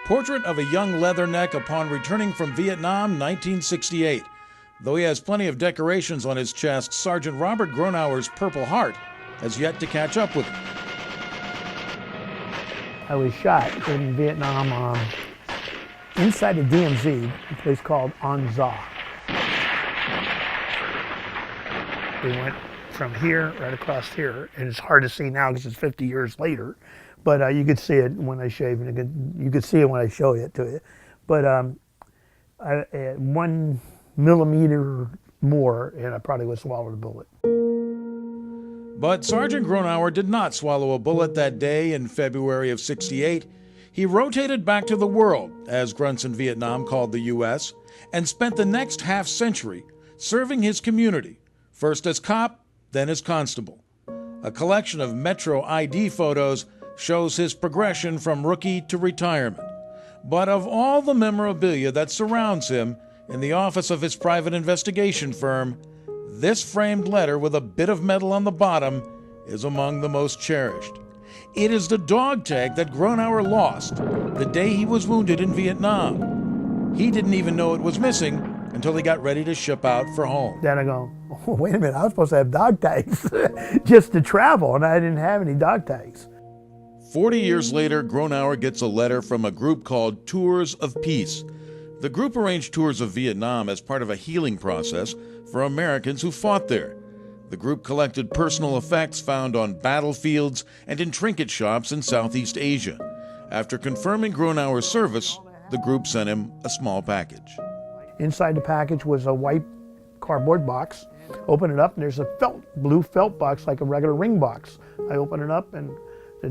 Portrait of a young leatherneck upon returning from Vietnam, 1968. Though he has plenty of decorations on his chest, Sergeant Robert Gronauer's Purple Heart has yet to catch up with him. I was shot in Vietnam inside the DMZ, a place called An Gia. We went from here right across here, and it's hard to see now because it's 50 years later, but you could see it when I shaved, and you could see it when I showed it to you. But 1 millimeter more, and I probably would swallow the bullet. But Sergeant Gronauer did not swallow a bullet that day in February of '68. He rotated back to the world, as grunts in Vietnam called the U.S., and spent the next half-century serving his community, first as cop, then as constable. A collection of Metro ID photos shows his progression from rookie to retirement. But of all the memorabilia that surrounds him in the office of his private investigation firm, this framed letter with a bit of metal on the bottom is among the most cherished. It is the dog tag that Gronauer lost the day he was wounded in Vietnam. He didn't even know it was missing until he got ready to ship out for home. Then I go, oh, wait a minute, I was supposed to have dog tags just to travel, and I didn't have any dog tags. 40 years later, Gronauer gets a letter from a group called Tours of Peace. The group arranged tours of Vietnam as part of a healing process for Americans who fought there. The group collected personal effects found on battlefields and in trinket shops in Southeast Asia. After confirming Gronauer's service, the group sent him a small package. Inside the package was a white cardboard box. Open it up, and there's a blue felt box like a regular ring box. I open it up, and the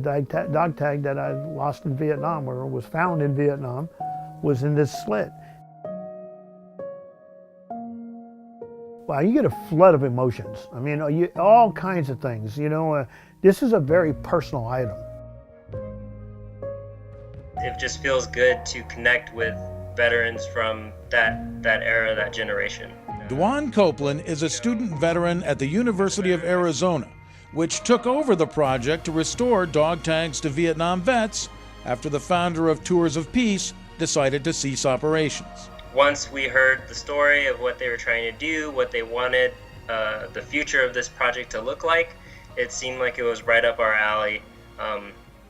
dog tag that I lost in Vietnam, or was found in Vietnam, was in this slit. Wow, you get a flood of emotions. I mean, all kinds of things. You know, this is a very personal item. It just feels good to connect with veterans from that era, that generation. Dwan Copeland is a student veteran at the University of Arizona, which took over the project to restore dog tags to Vietnam vets after the founder of Tours of Peace decided to cease operations. Once we heard the story of what they were trying to do, what they wanted the future of this project to look like, it seemed like it was right up our alley.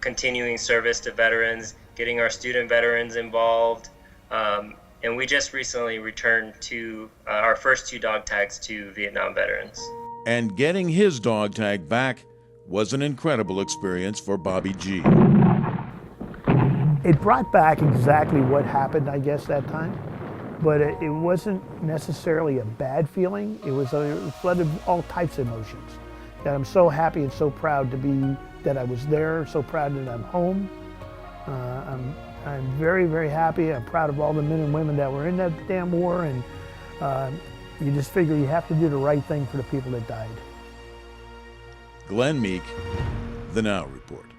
Continuing service to veterans, getting our student veterans involved, and we just recently returned to our first 2 dog tags to Vietnam veterans. And getting his dog tag back was an incredible experience for Bobby G. It brought back exactly what happened, I guess, that time. But it wasn't necessarily a bad feeling. It was a flood of all types of emotions. That I'm so happy and so proud to be, that I was there, so proud that I'm home. I'm very, very happy. I'm proud of all the men and women that were in that damn war, and you just figure you have to do the right thing for the people that died. Glenn Meek, The Now Report.